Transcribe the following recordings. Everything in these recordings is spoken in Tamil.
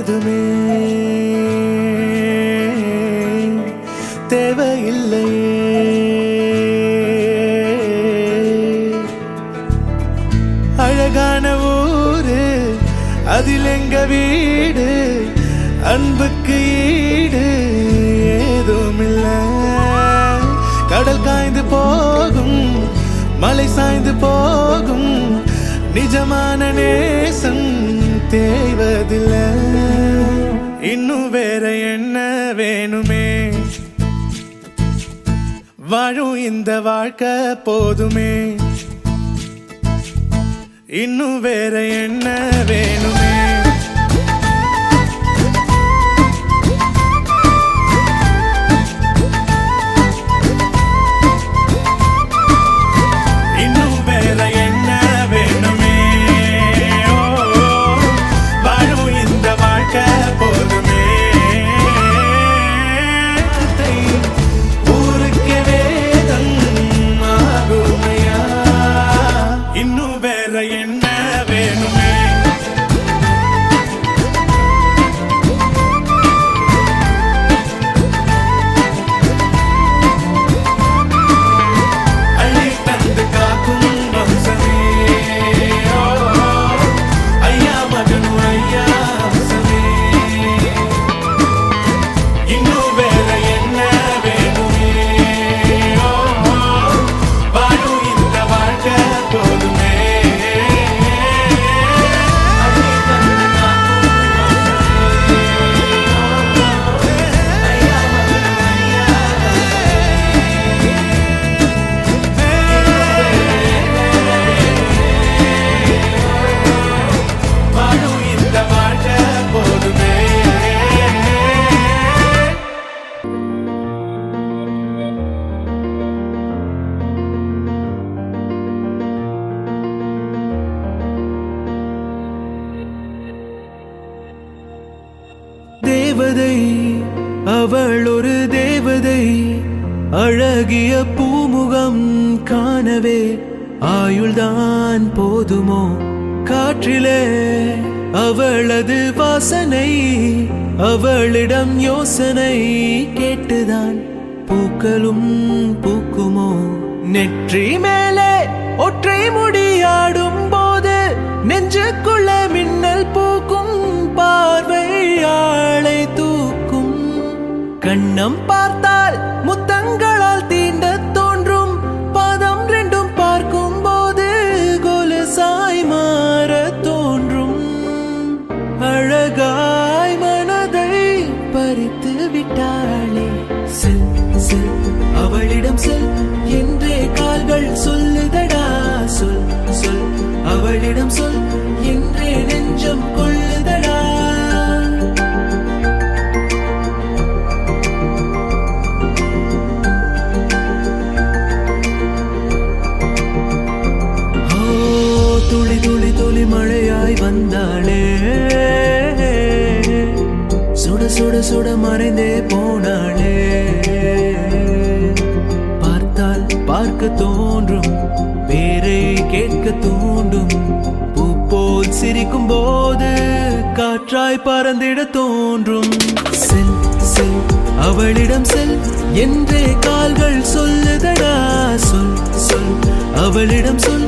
ஏதுமே தேவையில்லையே. அழகான ஊரு அதில் எங்க வீடு, அன்புக்கு ஈடு ஏதும் இல்ல. கடல் காய்ந்து போகும், மலை சாய்ந்து போகும், நிஜமான நேசம் தேய்வதில்லை. இன்னும் வேற என்ன வேணுமே, வாழும் இந்த வாழ்க்கை போதுமே. இன்னும் வேற என்ன வேணுமே. தேவதை அவள் ஒரு தேவதை, அழகிய பூமுகம் காணவே ஆயுள்தான் போதுமோ. காற்றிலே அவளது வாசனை, அவளிடம் யோசனை கேட்டுதான் பூக்களும் பூக்குமோ. நெற்றி மேலே ஒற்றை முடியாடும் போது நெஞ்சுக்குள்ள மின்னல் பூக்கும், பார்வையாளை தூக்கும். கண்ணம் பார்த்தால் முத்தங்களால் தீண்ட தோன்றும், பாதம் ரெண்டும் பார்க்கும் போது கொலுசாய் மாற தோன்றும். அழகாய் மனதை பறித்து விட்டாளே. செல் செல் அவளிடம் செல் என்றே கால்கள் சொல்லுதடா. சொல் சொல் அவளிடம் சொல் என்றே நெஞ்சம் கொள்ளுதடா. துளி துளி துளி மழையாய் வந்தாளே, சுட சுட சுட மறைந்தே போனாளே. பார்த்தால் பார்க்க தோன்றும், பேரை கேட்க தூண்டும், பூ போல் சிரிக்கும் போது காற்றாய் பறந்திட தோன்றும். செல் செல் அவளிடம் செல் என்றே கால்கள் சொல்லுதடா. சொல் சொல் அவளிடம் சொல்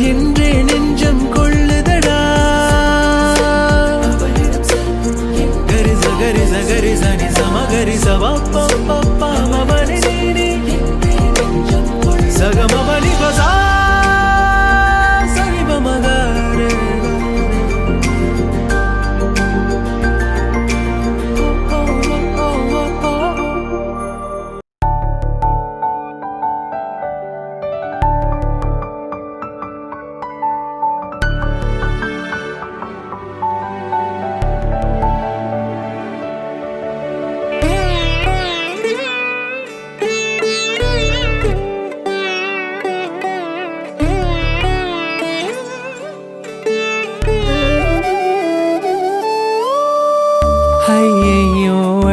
என்றே நெஞ்சம் கொள்ளுதடா. அவளிடம் சொல் கரி சகரி சகரி சனி சமகரி சவப்பா பப்பா மமனி நீ நெஞ்சம் கொள் சகமமணி பசா சனிப மகரே.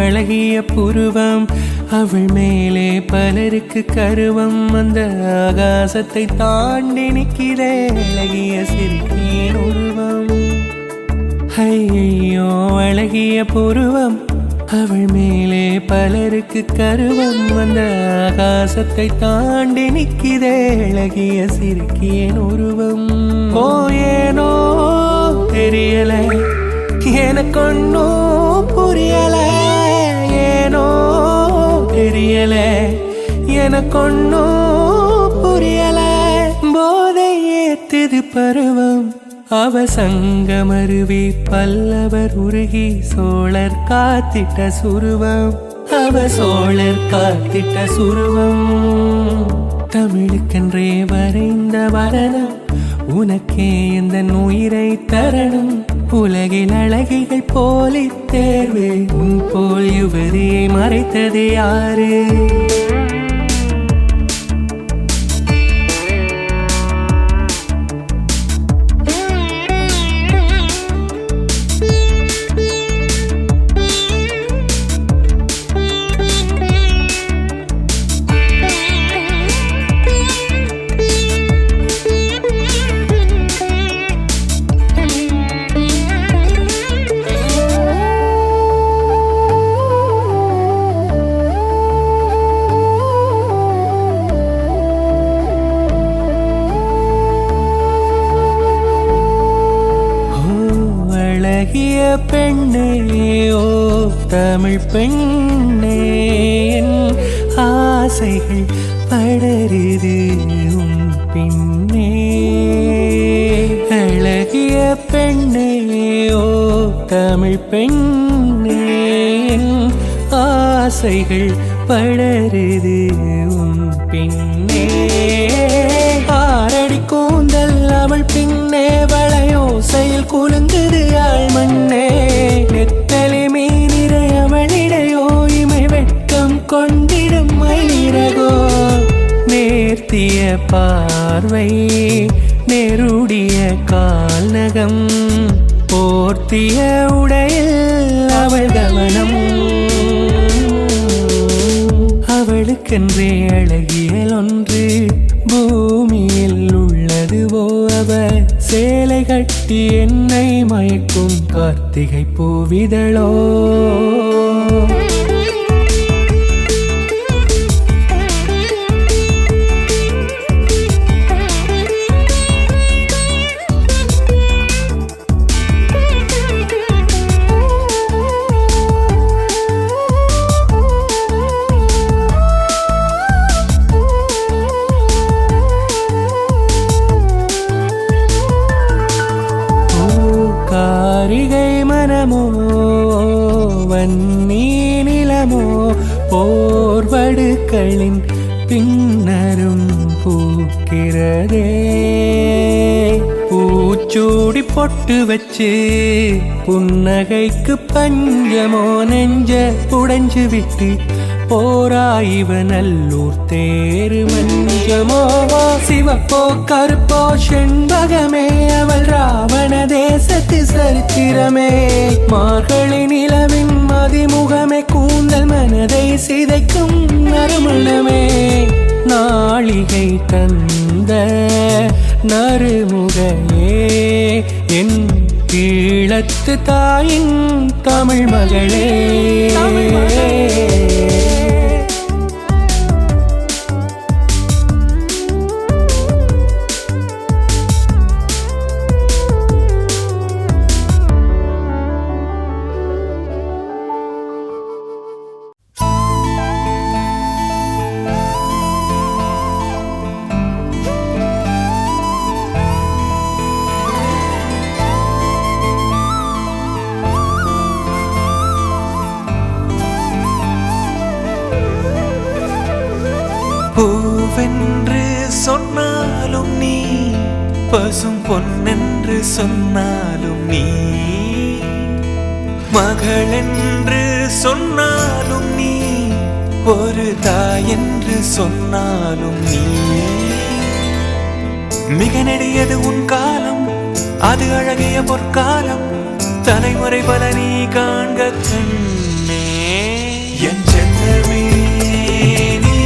அழகிய புருவம் அவள் மேலே பலருக்கு கருவம், அந்த ஆகாசத்தை தாண்டி நிற்கிறே அழகிய சிரிப்பின் உருவம். ஐயோ அழகிய புருவம், அவள் மேலே பலருக்கு கருவம். வந்த ஆகாசத்தை தாண்டி நிற்கிதே அழகிய சிறுக்கியன் உருவம். ஓ ஏனோ தெரியல, எனக்கு ஒன்னும் புரியல. ஏனோ தெரியல, எனக்கு ஒன்னும் புரியல. போதை ஏத்துது பருவம், அவ சங்கமருவி பல்லவர் உருகி சோழர் காத்திட்ட சுருவம். அவ சோழர் காத்திட்ட சுருவம். தமிழுக்கென்றே வரைந்த வரணம், உனக்கே இந்த உயிரை தரணும். உலகில் அழகிகள் போலி தேர்வு, உன் போல் யுவதியை மறைத்தது யாரு? அழகிய பெண்ணே, ஓ தமிழ் பெண்ணே, என் ஆசைகள் படருது உன் பின்னே. அழகிய பெண்ணே, ஓ தமிழ் பெண்ணே, என் ஆசைகள் படருது உன் பின்னே. ஆரடி கூந்தல் அவள் பின்னே, வளையோசையில் குலுங்குது ஆள் மண்ணே. நெத்தலி மீனிறை அவளிடையோ, இமை வெட்கம் கொண்டிடும் மயிரகோ. நேர்த்திய பார்வை, நெருடிய கால் நகம், போர்த்திய உடையில் அவள் கவனம். அவளுக்கென்றே அழகியல் ஒன்று பூமியில் உள்ளதுவோ. அவ சேலை கட்டி என்னை மயக்கும் கார்த்திகை பூவிதழோ. காரிகை மனமோ வன்னி நிலமோ, போர்வடுக்களின் பின்னரும் பூக்கிறதே. பூச்சூடி பொட்டு வச்சு புன்னகைக்கு பஞ்சமோ, நெஞ்ச உடைஞ்சு விட்டு போராயிவ நல்லூர் தேரு மஞ்சமோ. சிவப்போ கருப்போ செண்பகமே, அவள் ராவண தேசத்து சரித்திரமே. மார்கழி நிலவின் மதிமுகமே, கூந்தல் மனதை சிதைக்கும் நறுமணமே. நாளிகை தந்த நறுமுகையே, என் ஈழத்து தாயின் தமிழ் மகளே. பூவென்று சொன்னாலும் நீ, பசும் பொன்னென்று சொன்னாலும் நீ, மகளென்று சொன்னாலும் நீ, ஒரு தாயென்று சொன்னாலும் நீ. மிக நெடியது உன் காலம், அது அழகிய பொற்காலம். தலைமுறை பல நீ காண்க கண்ணே. என் செல்லமே நீ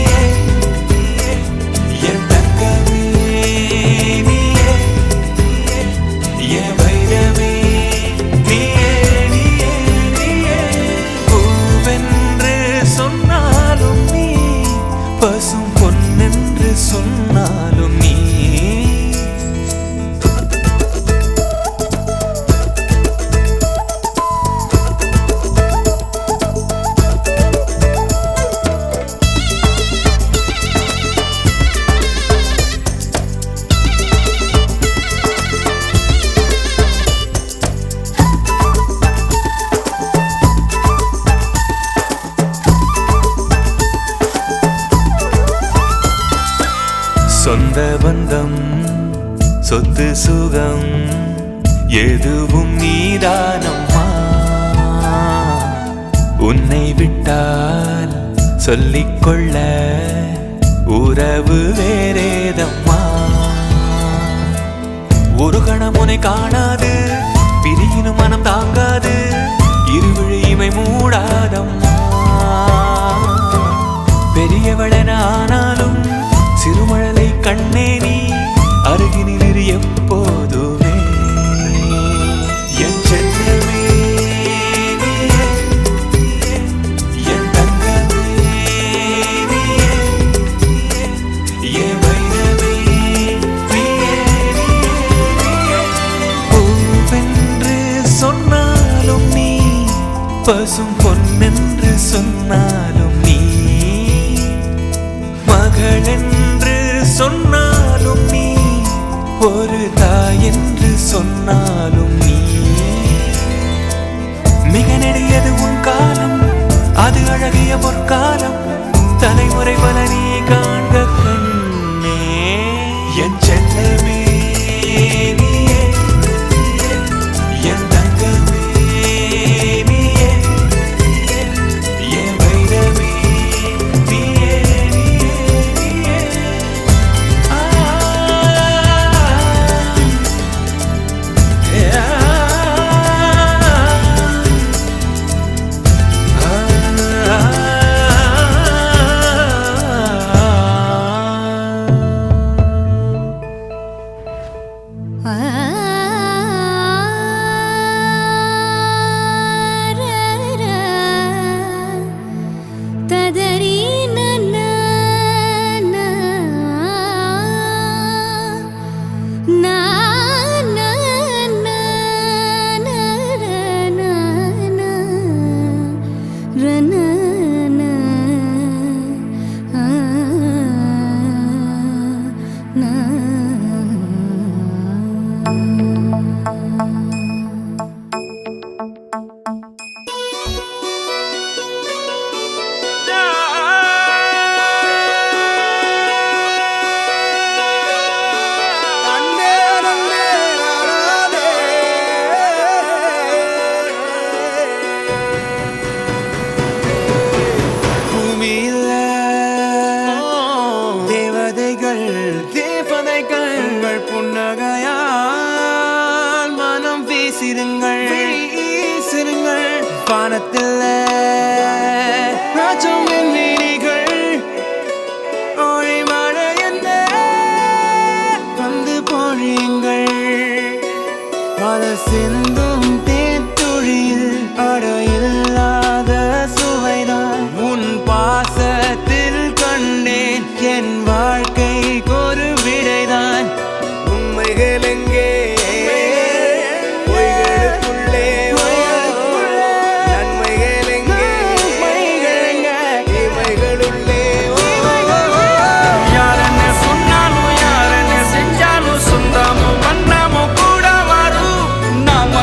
பசும் பொன்னென்று சொன்னாலும் நீ சொந்த பந்தம் சொத்து சுகம் எதுவும் நீதானம்மா. உன்னை விட்டால் சொல்லிக்கொள்ள உறவு வேறேதம்மா. ஒரு கணம் உன்னை காணாது பிரியினும் மனம் தாங்காது இருவிழி இமை மூடாதம்மா. பெரியவளென ஆனாலும் சிறுமழலை கண்ணே நீ அருகினில் எப்போதுமே. என் செல்லமே நீயே, என் தங்கமே நீயே, என் வைரமே நீயே. பூவென்று சொன்னாலும் நீ பசும் பொன்னென்று சொன்னாலும் நீ மகளென்று சொன்னாலும் நீ ஒரு தாய் என்று சொன்னாலும் நீ. மிக நெடியது உன் காலம் அது அழகிய பொற்காலம் தலைமுறை பல நீ காண்க கண்ணே. என் செல்லமே நீயே, என் தங்கமே நீயே, என் வைரமே நீயே. புன்னகையால் மனம் வீசிருங்கள் வானத்தில் ராஜம் வீணிகள் ஒளி மழை என்ன வந்து பொழியுங்கள். பல சிந்தும் தேத்துழியில் அடையில்லாத சுவைதான் உன் பாசத்தில் கண்டேன். என் வாழ்க்கைக்கு ஒரு விடைதான். உண்மைகள் எங்கே பொய்களுக்குள்ளே, நன்மைகள் எங்கே இமைகளுள்ளே. யார் என்ன சொன்னாலும் யார் என்ன செஞ்சாலும் சொந்தமும் வண்ணமும் கூட வரும். நாம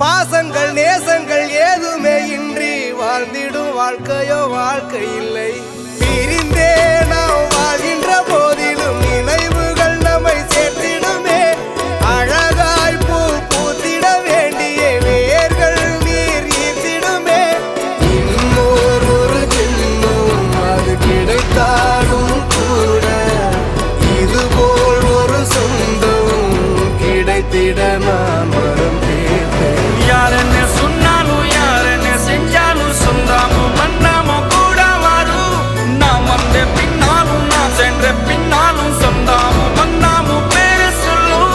பாசங்கள் நேசங்கள் ஏதுமே இன்றி வாழ்ந்திடும் வாழ்க்கையோ வாழ்க்கை இல்லை. பிரிந்தே நாம் வாழ்கின்ற போதிலும் நினைவுகள் நம்மை சேர்த்திடுமே. அழகாய் பூ பூத்திட வேண்டிய வேர்கள் நீர் ஈர்த்திடுமே. இன்னொரு ஜென்மம் அது கிடைத்தாலும் கூட இதுபோல் ஒரு சொந்தம் கிடைத்திட நான் வரம் கேட்டேன். யாருன்னு சொன்னாலும் யாருன்னு செஞ்சாலும் சொந்தாமும் மன்னாமும் கூட வரும். நாம் வந்த பின்னாலும் நாம் சென்ற பின்னாலும் சொந்தாமும் மன்னாமும் பேரு சொல்லும்.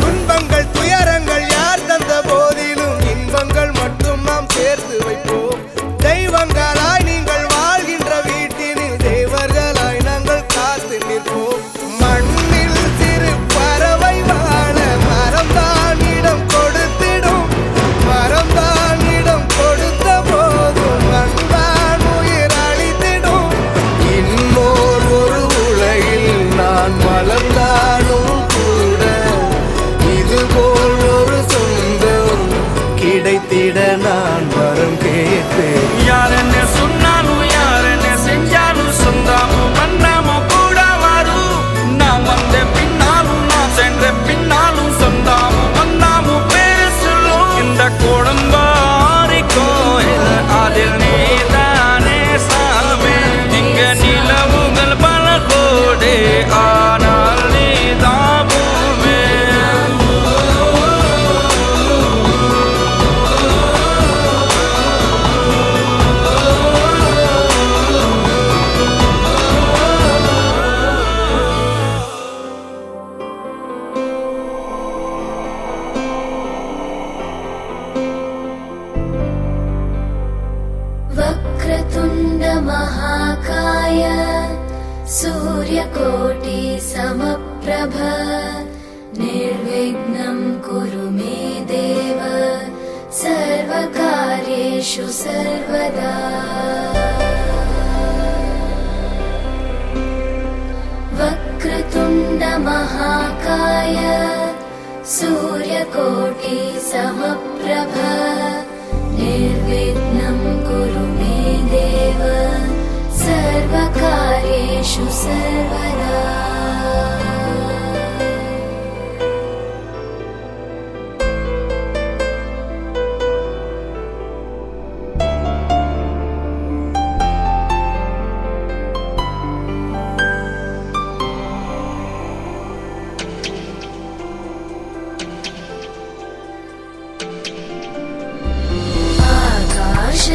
துன்பங்கள் துயரங்கள் யார் தந்த போதிலும் இன்பங்கள் மட்டும் நாம் சேர்த்து வைப்போம். தெய்வங்களாய் நீங்கள் வாழ்கின்ற வீட்டினில் தேவர்களாய் நாங்கள் காத்து நிற்போம். மண்ணில் சிறு பறவை வாழ மரம்தான் இடம் கொடுத்திடும். மரம்தான் இடம் கொடுத்த போதும் மண்தான் உயிர் அளித்திடும். இன்னொரு ஒரு உலகில் நான் வளர்ந்தாலும் கூட இதுபோல் ஒரு சொந்தம் கிடைத்திட நான் வரம் கேட்பேன். யாருன்னு சொன்னாலும் யாருன்னு செஞ்சாலும் சொந்தாமும் மன்னாமும் கூட வரும். நாம் வந்த பின்னாலும் நாம் சென்ற பின்னாலும் சொந்தாமும் மன்னாமும் பேரு சொல்லும். இந்த குடும்பாரி கோயில் அதில் நீதானே சாமி. இங்க நிலவுகள் பல கோடி ஆனால் நீதான் பூமி. वक्रतुण्ड महाकाय सूर्यकोटि समप्रभ निर्विघ्नं कुरु मे देव सर्वकार्येषु सर्वदा. वक्रतुण्ड महाकाय सूर्यकोटि समप्रभ निर्विघ्नं कुरु मे देव सर्वकार्येषु सर्वदा.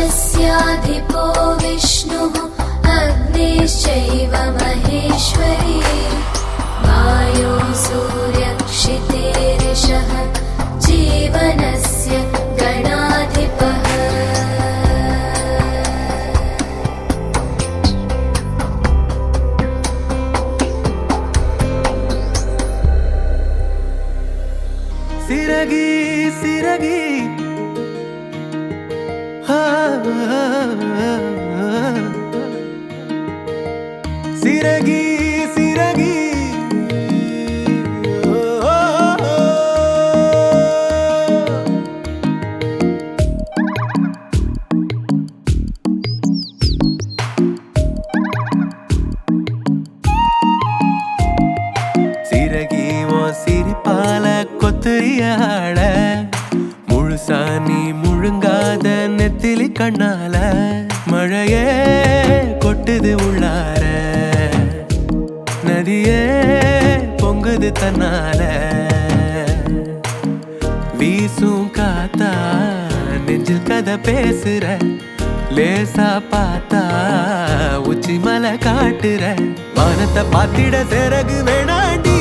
आकाशस्याधिपो विष्णुः अग्निश्चैव महेश्वरी वायो सूर्यक्षितेरिषः जीवनस्य गणाधिपः. சிறகி சிறகி சிறகி சிறகி சிறகி ஓ சிரிப்பால கொத்துறியாட முழுசா நீ முழுங்காத நெத்திலி கண்ணால மழையே கொட்டுது உள்ளார நதியே பொங்குது தன்னால வீசும் காத்தா நெஞ்சில் கதை பேசுற லேசா பார்த்தா உச்சி மலை காட்டுற வானத்தை பார்த்திட சிறகு வேணாண்டி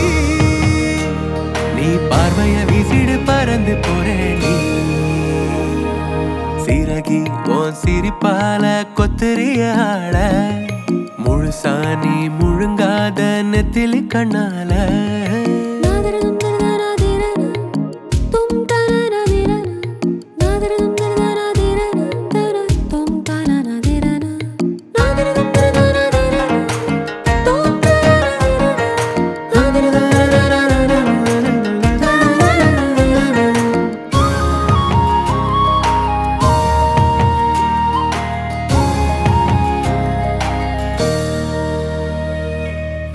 நீ பார்வைய வீசிடு பறந்து போறேண்டி சிறகி உன் சிரிப்பால கொத்தறிய ஆள முழுசா நீ முழுங்காத நெத்திலி கண்ணால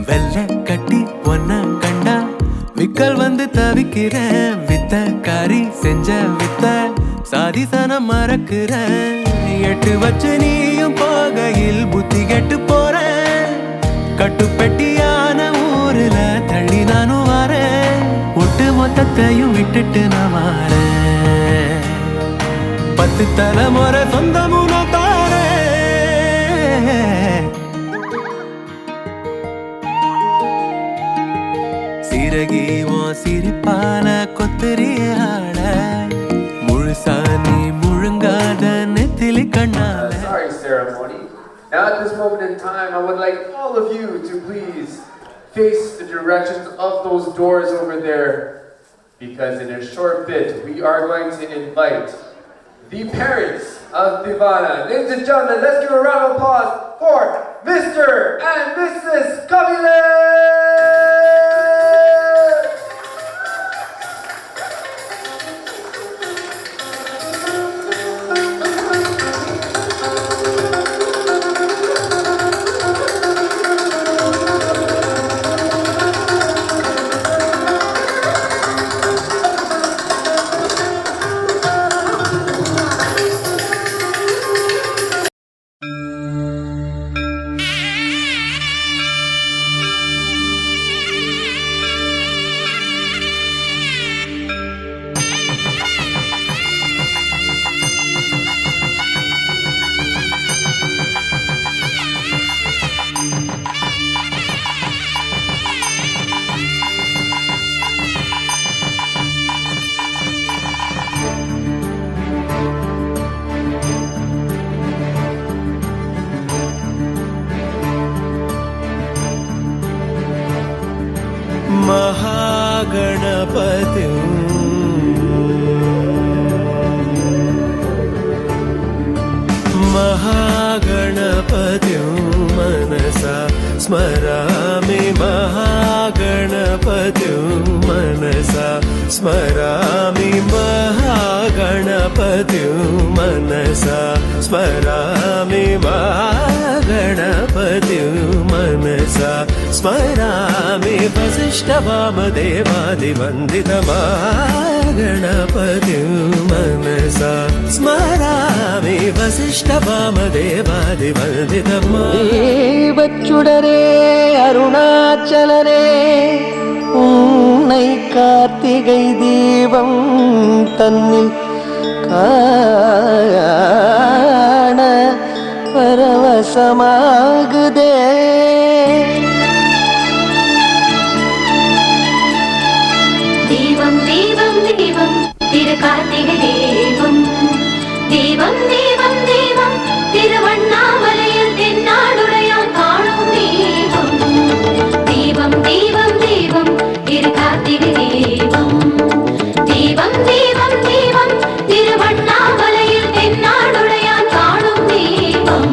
வெள்ள கட்டி ஒன்ன கண்டா விக்கல் வந்து தவிக்கிறேன் வித்த காரி செஞ்ச வித்த சாதிசனம் மறக்கிறேன் எட்டு வச்சு நீயும் போகையில் புத்தி கெட்டு போறேன் கட்டுப்பெட்டியான ஊருல தள்ளி நானும் வரேன் ஒட்டு மொத்தத்தையும் விட்டுட்டு நான் வாரேன் 10 தலைமுறை சொந்தமும் நான் தாரேன் சிறகி உன் சிரிப்பால கொத்தறிய ஆள முழுசா நீ முழுங்காத நெத்திலி கண்ணால. Sorry, ceremony. Now at this moment in time, I would like all of you to please face the directions of those doors over there, because in a short bit we are going to invite the parents of Divana. Ladies and gentlemen, let's give a round of applause for Mr. and Mrs. Kabile! Mahaganapati Mahaganapati मनसा स्मरामि महागणपति मनसा स्मरामि महागणपति मनसा स्मरामि महागणपति मनसा स्मरामि वसिष्ठवामदेवादिवन्दित महागणपति मनसा स्मरामि वसिष्ठवामदेवादिवन्दित தேவச்சுடரே அருணாச்சலரே உன்னை கார்த்திகை தீபம் தன்னில் காண பரவசமாகுதே தீபம் தீபம் தீபம் திரு கார்த்திகை தீபம் தீபம் தீபம் தீபம் திருவண்ணாமலையில் தென்னாடுடையான் காணும் தீபம் தீபம் தீபம் தீபம் திரு கார்த்திகை தீபம் தீபம் தீபம் தீபம் திருவண்ணாமலையில் தென்னாடுடையான் காணும் தீபம்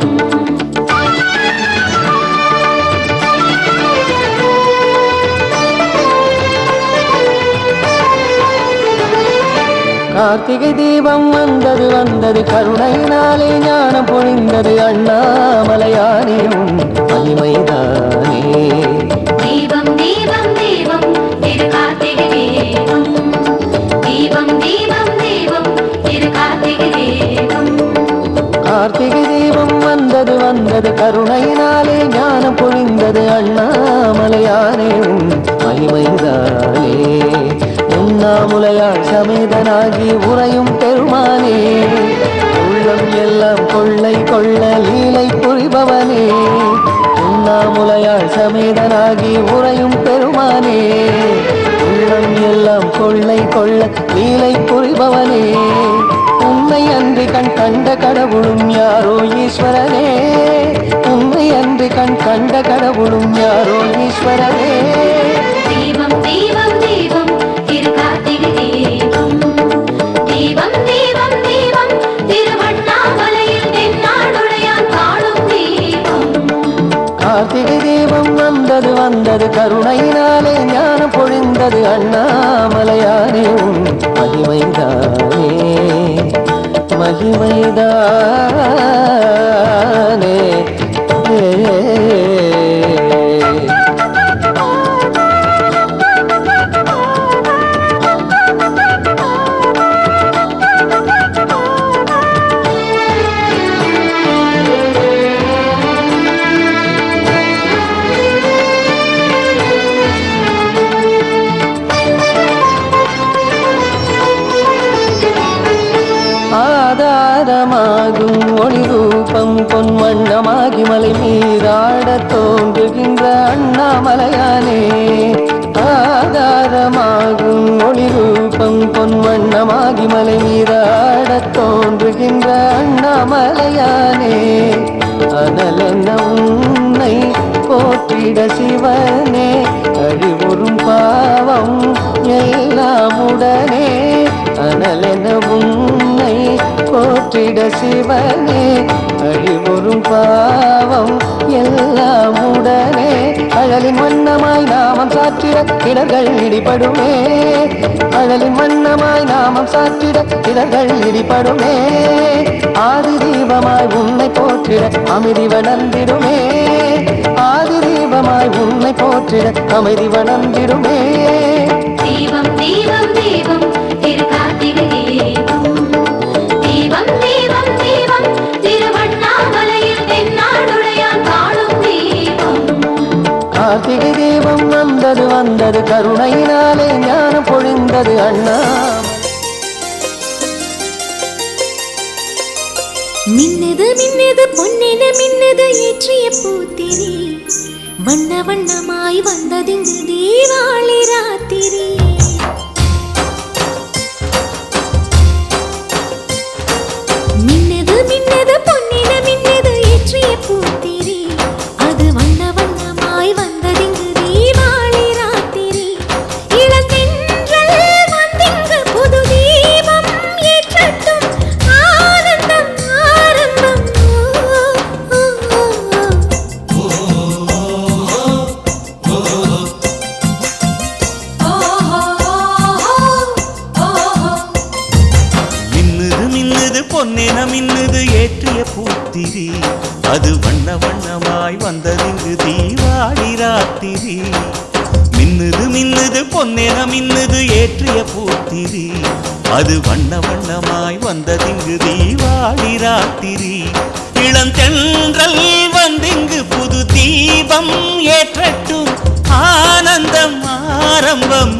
கார்த்திகை தீபம் வந்தது வந்தது கருணையினாலே ஞானம் பொழிந்தது அண்ணாமலையானே உன் மகிமைதானே தீபம் தீபம் தீபம் திரு கார்த்திகை தீபம் தீபம் தீபம் தீபம் திரு கார்த்திகை தீபம் கார்த்திகை தீபம் வந்தது வந்தது கருணையினாலே ஞானம் பொழிந்தது அண்ணாமலையானே உன் மகிமைதானே உண்ணாமுலையாள் சமேதனாகி உறையும் பெருமானே உள்ளம் எல்லாம் கொள்ளை கொள்ள லீலை புரிபவனே உண்ணாமுலையாள் சமேதனாகி உறையும் பெருமானே உள்ளம் எல்லாம் கொள்ளை கொள்ள லீலை புரிபவனே உன்னை அன்றி கண் கண்ட கடவுளும் யாரோ ஈஸ்வரனே உன்னை அன்றி கண் கண்ட கடவுளும் யாரோ ஈஸ்வரனே தீபம் தீபம் தீபம் திரு கார்த்திகை தீபம் தீபம் தீபம் தீபம் திருவண்ணாமலையில் தென்னாடுடையான் காணும் தீபம் கார்த்திகை தீபம் வந்தது வந்தது கருணையினாலே ஞானம் பொழிந்தது அண்ணாமலையானே உன் மகிமைதானே மகிமைதானே ஆதாரமாகும் ஒளி ரூபம் பொன்வண்ணமாகி மலை மீதாட தோன்றுகின்ற அண்ணாமலையானே ஆதாரமாகும் ஒளி ரூபம் பொன்வண்ணமாகி மலை மீதாட தோன்றுகின்ற அண்ணாமலையானே அனலென்ன உன்னை போற்றிட சிவனே அழிவுறும் பாவம் எல்லாம் உடனே அனலென உன்னை போற்றிட சிவனே அழிவுறும் பாவம் எல்லாம் உடனே அழலின் வண்ணமாய் நாமம் சாற்றிட இடர்கள் இடிபடுமே அழலின் வண்ணமாய் நாமம் சாற்றிட இடர்கள் இடிபடுமே ஆதி தீபமாய் உன்னை போற்றிட அமைதி வளர்ந்திடுமே ஆதி தீபமாய் உன்னை போற்றிட அமைதி வளர்ந்திடுமே தீபம் தீபம் தீபம் திரு கார்த்திகை தீபம் தீபம் தீபம் தீபம் திருவண்ணாமலையில் தென்னாடுடையான் காணும் தீபம் கார்த்திகை தீபம் வந்தது வந்தது கருணையினாலே ஞானம் பொழிந்தது அண்ணாமலை மின்னது மின்னது பொன்னென மின்னது ஏற்றிய பூத்திரி வண்ண வண்ணமாய் வந்ததிங்கு தீபாவளி ராத்திரி மின்னது மின்னது பொன்னென மின்னது ஏற்றிய பூத்திரி அது வண்ண வண்ணமாய் வந்ததிங்கு தீபாவளி ராத்திரி இளந்தென்றல் வந்திங்கு புது தீபம் ஏற்றட்டும் ஆனந்தம் ஆரம்பம் மின்னுது மின்னுது பொன்னென மின்னுது ஏற்றிய பூத்திரி அது வண்ண வண்ணமாய் வந்ததிங்கு தீவாளி ராத்திரி மின்னுது மின்னுது பொன்னென மின்னுது ஏற்றிய பூத்திரி அது வண்ண வண்ணமாய் வந்ததிங்கு தீவாளி ராத்திரி இளந்தென்றல் வந்திங்கு புது தீபம் ஏற்றட்டும் ஆனந்தம் ஆரம்பம்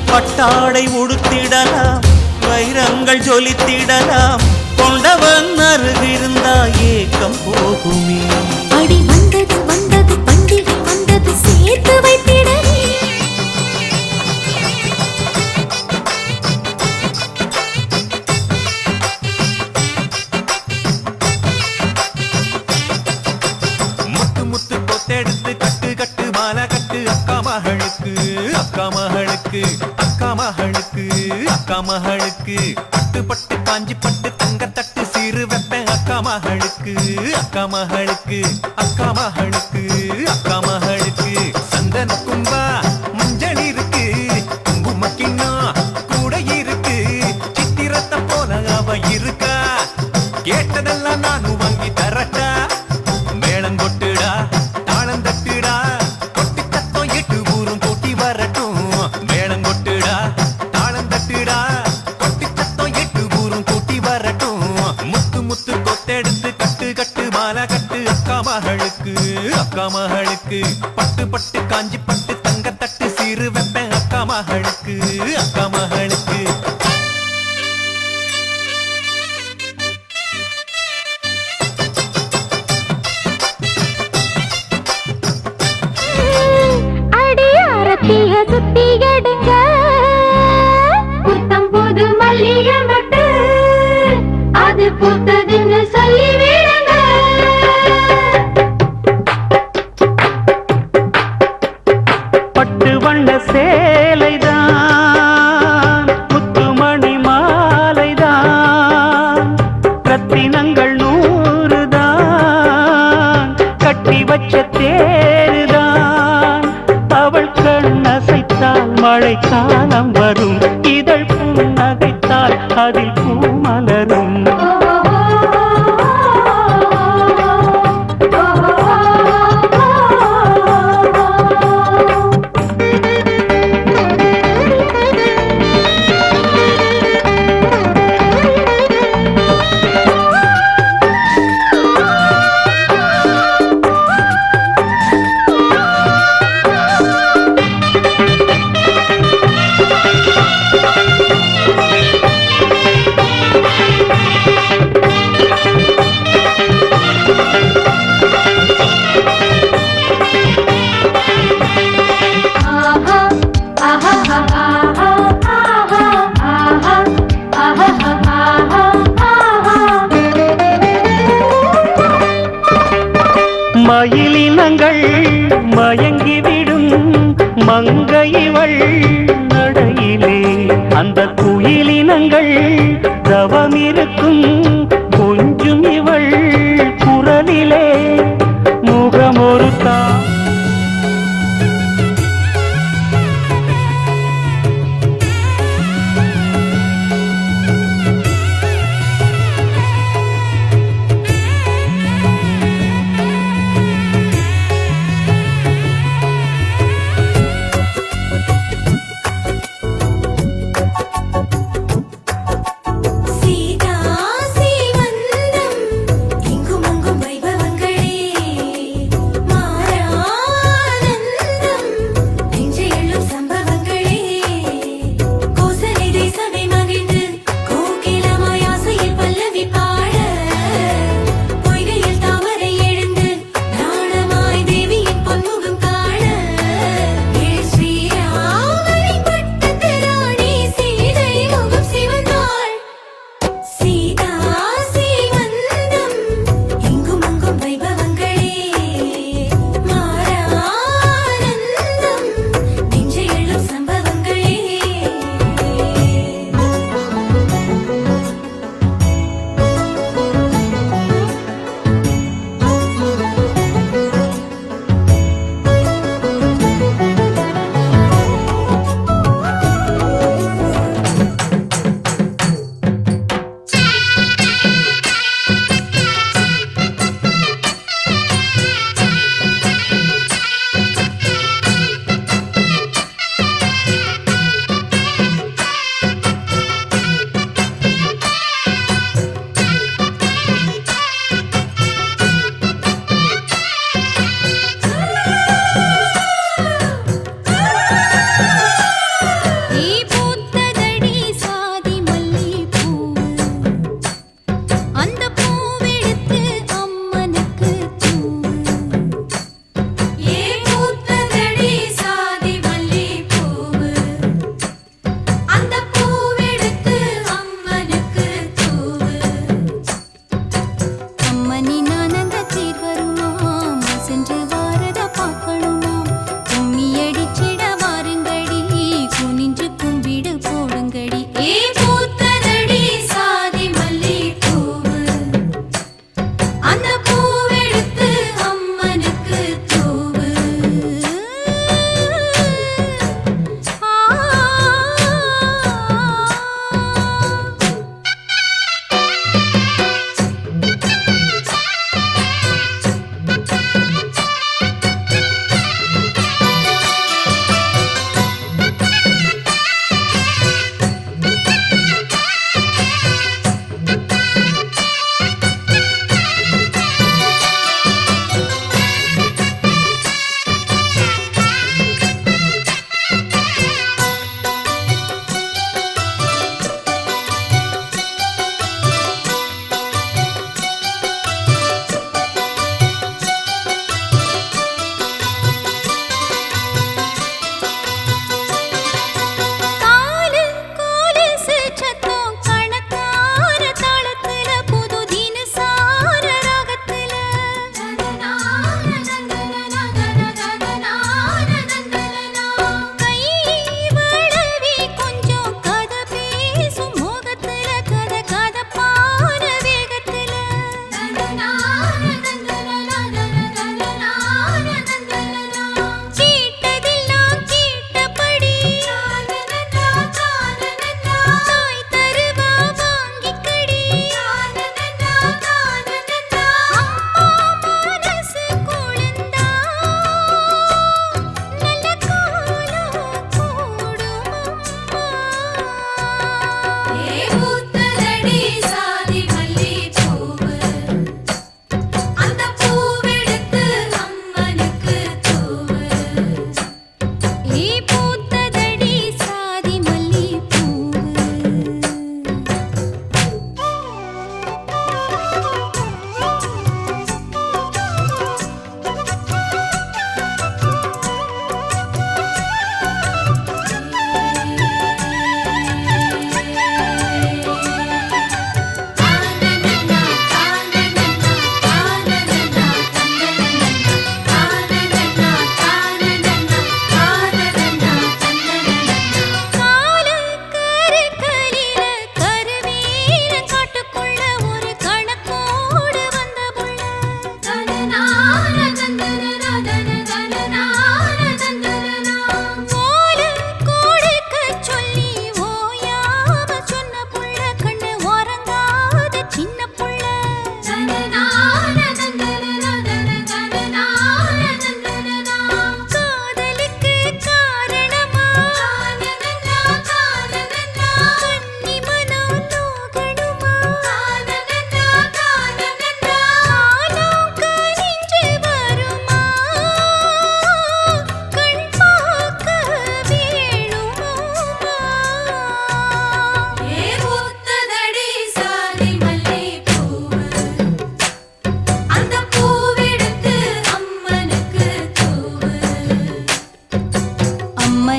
பட்டாடை உடுத்திடலாம் வைரங்கள் ஜொலித்திடலாம் கொண்டவன் அருகிருந்தா ஏக்கம் போகுமே அடி வந்தது வந்தது பண்டிகை வந்தது சேர்த்து வைத்திடவே முத்து முத்து கொத்தெடுத்து கட்டு கட்டு மாலை கட்டு அக்கா மகளுக்கு அக்கா மகளுக்கு அக்கா மகளுக்கு அக்கா மகளுக்கு பட்டு பட்டு காஞ்சி பட்டு தங்க தட்டு சீரு வைப்பேன் அக்கா மகளுக்கு அக்கா மகளுக்கு அக்கா மகளுக்கு அக்கா மகளுக்கு சந்தன கும்பா மஞ்சள் இருக்கு குங்கும கிண்ணம் கூட இருக்கு சித்திரத்தை போல அவ இருக்கா கேட்டதெல்லாம் நானும் வாங்கி தரட்டா மேளம் கொட்டுடா தாளம் தட்டுடா கொட்டி சத்தம் எட்டு ஊரும் கூட்டி வரட்டும் மேளம் கொட்டுடா தாளம் தட்டுடா கொட்டி சத்தம் எட்டு ஊரும் கூட்டி வரட்டும் முத்து முத்து கொத்தெடுத்து கட்டு கட்டு மாலை கட்டு அக்கா மகளுக்கு பட்டு பட்டு காஞ்சி பட்டு தங்க தட்டு சீரு வைப்பேன் அக்கா மகளுக்கு அடியாரத்திய சுத்தி எடுங்க புத்தம் புது மல்லிகை மட்டு அது பூத்ததுன்னு சொல்லி விடுங்க பட்டு வண்ண சேலைதான் முத்துமணி மாலைதான் ரத்தினங்கள் 100 தான் கட்டி வச்ச தேருதான் அவள் கண்ணசைத்தால் மழைக்காலம் வரும் இதழ் புன்னகைத்தால் அதில் பூமலரும்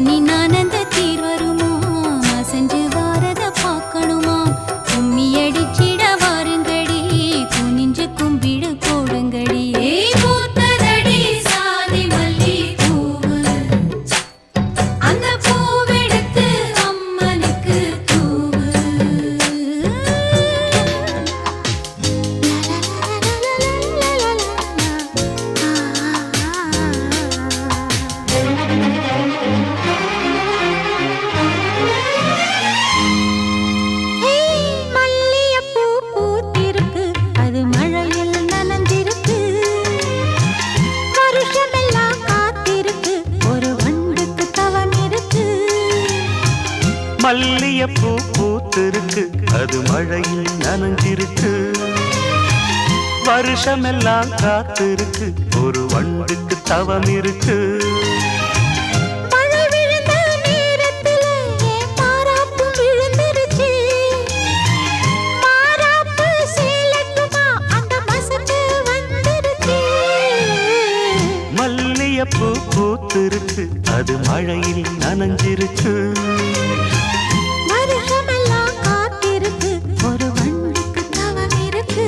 பனி நானந்த தீர் வருமா செஞ்சு வாரத பார்க்கணுமா கும்மி அடிச்சிட வாருங்கடி குனிஞ்சு கும்பிடு போடுங்கடி பூத்ததடி சாதி மல்லி பூவு அந்த பூவெடுத்து அம்மனுக்கு தூவு மல்லியப்பூ பூத்திருக்கு அது மழையில் நனைஞ்சிருக்கு வருஷமெல்லாம் காத்திருக்கு ஒரு வண்டுக்கு தவம் இருக்கு மல்லியப்பூ பூத்திருக்கு அது மழையில் நனைஞ்சிருக்கு வருஷமெல்லாம் காத்திருக்கு ஒரு வண்டுக்கு தவம் இருக்கு மழை விழுந்த நேரத்துல என் மாறாப்பு விழுந்துருச்சு மாறாப்பு சேலக்குமா அந்த மசக்கு வந்துருச்சு மல்லியப்பூ பூத்திருக்கு அது மழையில் நனைஞ்சிருக்கு வருஷமெல்லாம் காத்திருக்கு ஒரு வண்டுக்கு தவம் இருக்கு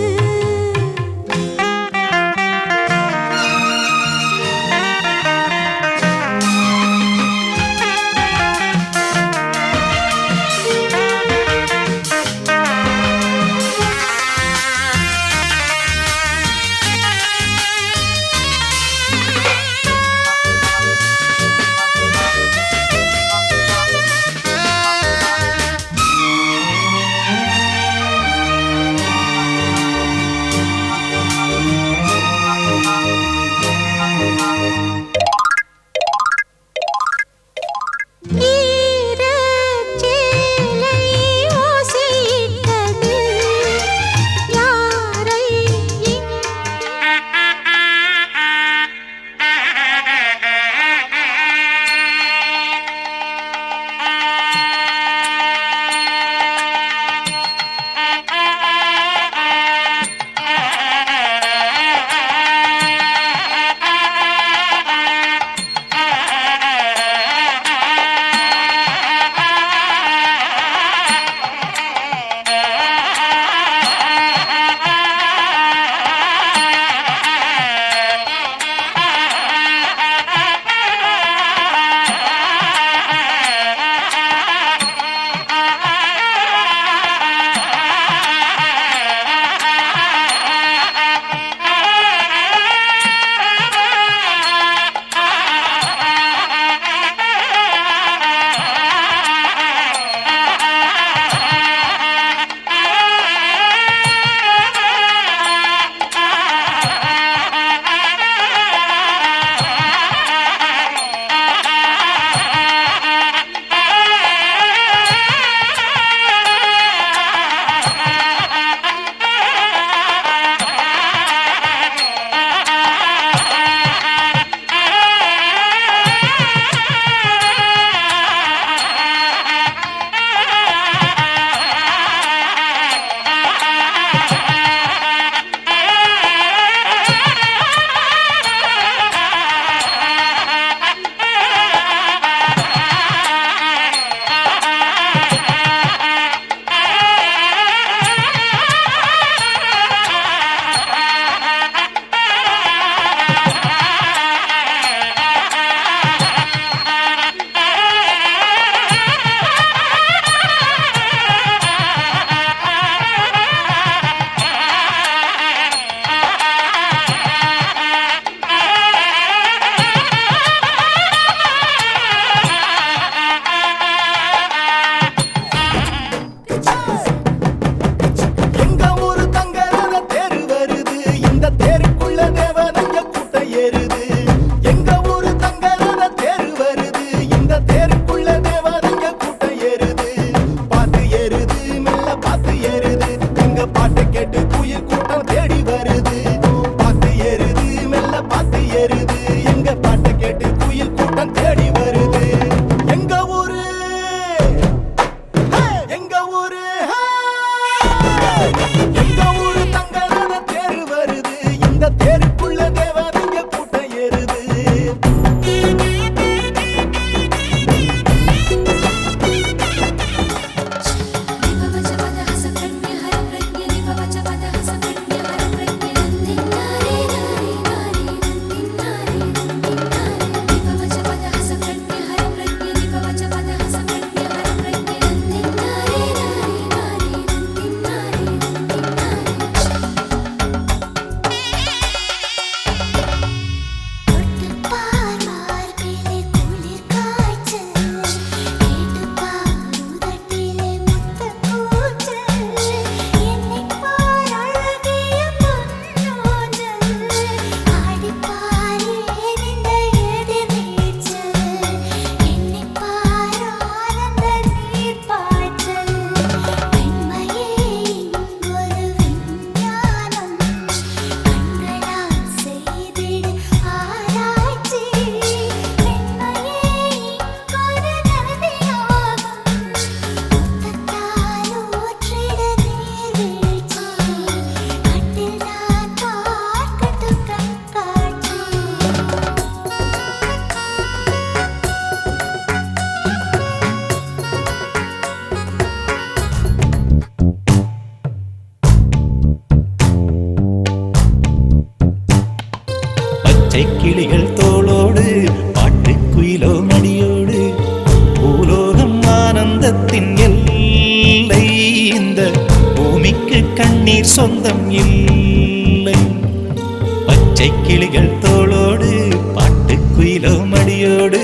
பச்சை கிளிகள் தோளோடு பாட்டுக்குயிலோ மடியோடு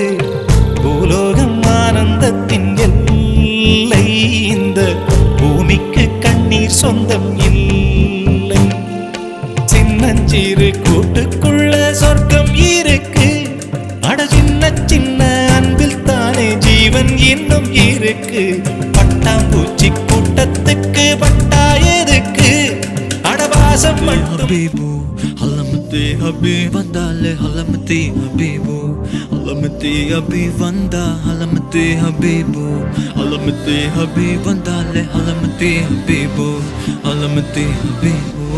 பூலோகம் ஆனந்தத்தின் எல்லை இந்த பூமிக்கு கண்ணீர் சொந்தம் இல்லை சின்னஞ்சிறு கூட்டுக்குள்ள சொர்க்கம் இருக்கு அட சின்ன சின்ன அன்பில் தானே ஜீவன் இன்னும் இருக்கு பட்டாம்பூச்சி கூட்டத்துக்கு பட்டா எதுக்கு அடவாசம் மட்டும் Halamati habi vandale halamati habibu halamati habi vanda halamati habibu halamati habi vandale halamati habibu halamati habibu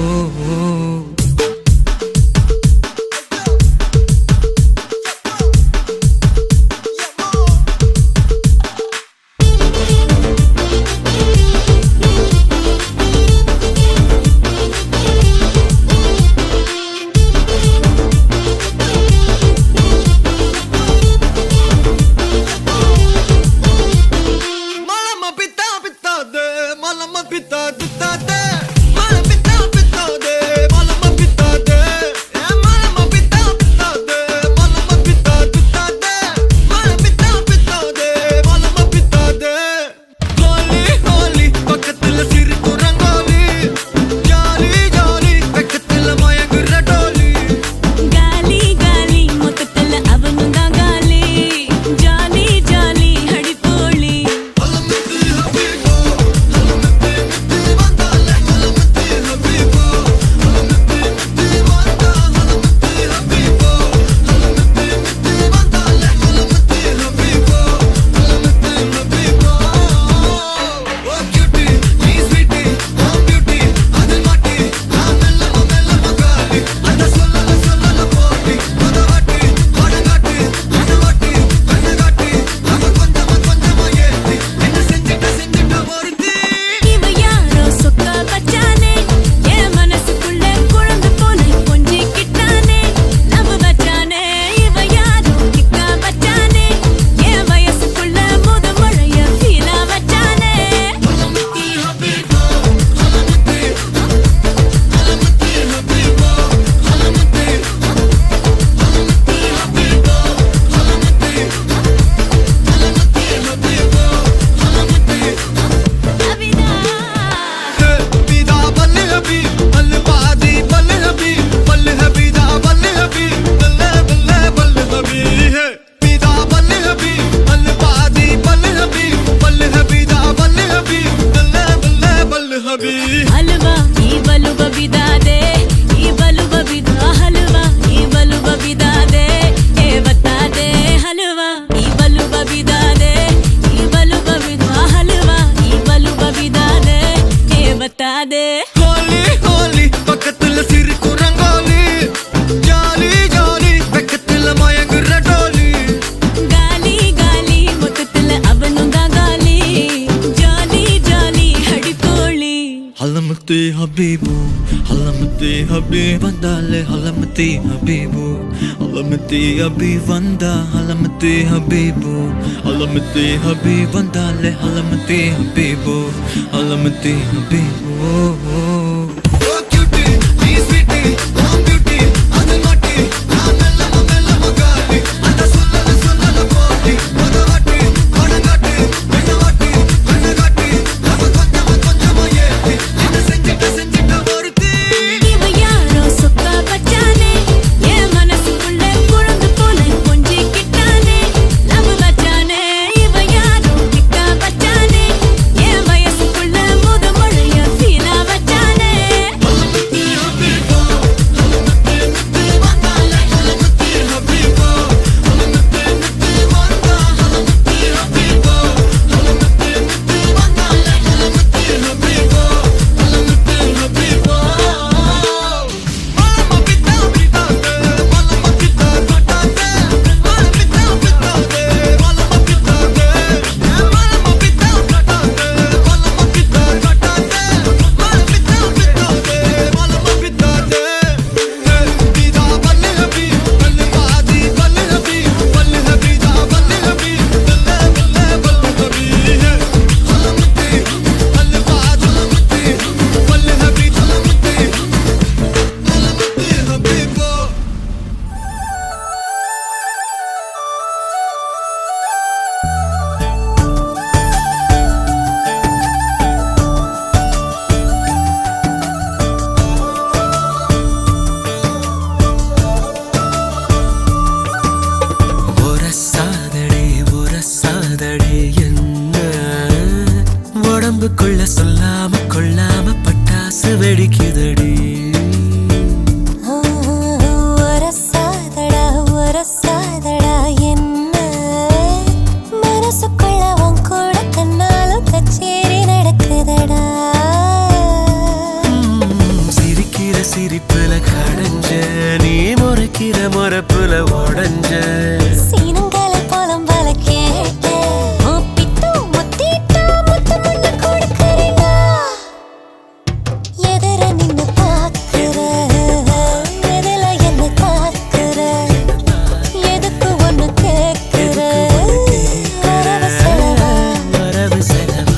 हलवा ई बलु बबिदा दे ई बलु बबिदा हलवा ई बलु बबिदा दे ए बता दे हलवा ई बलु बबिदा दे ई बलु बबिदा हलवा ई बलु बबिदा दे ए बता दे होली होली பக்கத்துல சிரிக்கும் ரங்கோலி ஜாலி ஜாலி பக்கத்துல மயங்குற டோலி गाली गाली मुततल अबनुदा गाली जाली जाली हड़कोली halamati habibu halamati habi vandale halamati habibu halamati habi vanda halamati habibu halamati habi vandale halamati habibu halamati habibu बचा என்ன மனசுக்குள்ள உன் கூட கண்ணாலும் கச்சேரி நடக்குதடா சிரிக்கிற சிரிப்புல கடைஞ்ச நீ முறைக்கிற முறைப்புல உடஞ்ச சீனங்கால புலம்பல கேட்ட முப்பிட்டு முத்திட்டு முத்து முன்னு கொடுக்கறேனா எதிர நின்னு பாக்குற எதில என்ன தாக்குற எதுக்கு ஒன்னு கேக்குற வரவு செலவா வரவு செலவா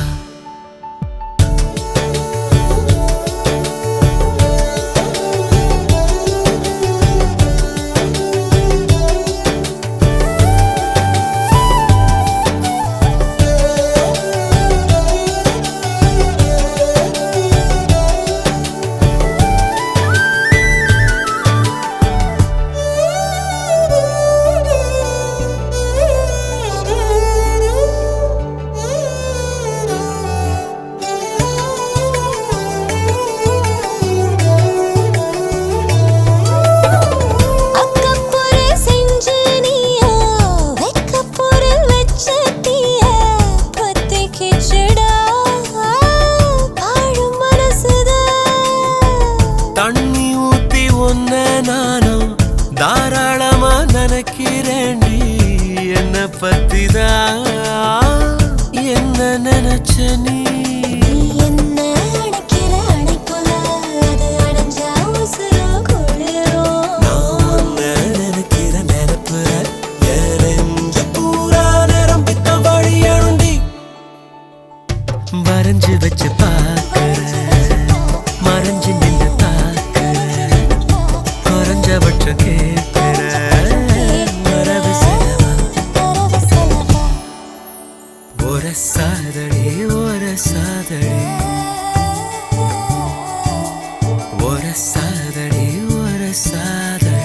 அக்கப்பொரு செஞ்சு நீயோ வெக்கப்பொருள் வச்சட்டிய பத்திக்கிச்சுடா பாழும் மனசுதான் தண்ணி ஊத்தி ஒன்ன நானும் தாராளமா நினைக்கிறேன்டி என்ன பத்திதான் என்ன நினைச்ச நீ என்ன அணைக்கிற அணைப்புல அது அடைஞ்சா உசுரு குளிரும் நான் நினைக்கிற நினைப்புற எரிஞ்ச பூரா நேரம் பித்த வழி எழுந்தி வரைஞ்சு வச்சு பார்க்கிற மறைஞ்சு நின்று தாக்குற குறைஞ்சபட்சம் கேட்கிற வரவு செலவா வரவு செலவா ஒரு சாதடி ஒரு சாதடி ஒரு சாதடி ஒரு சாதடி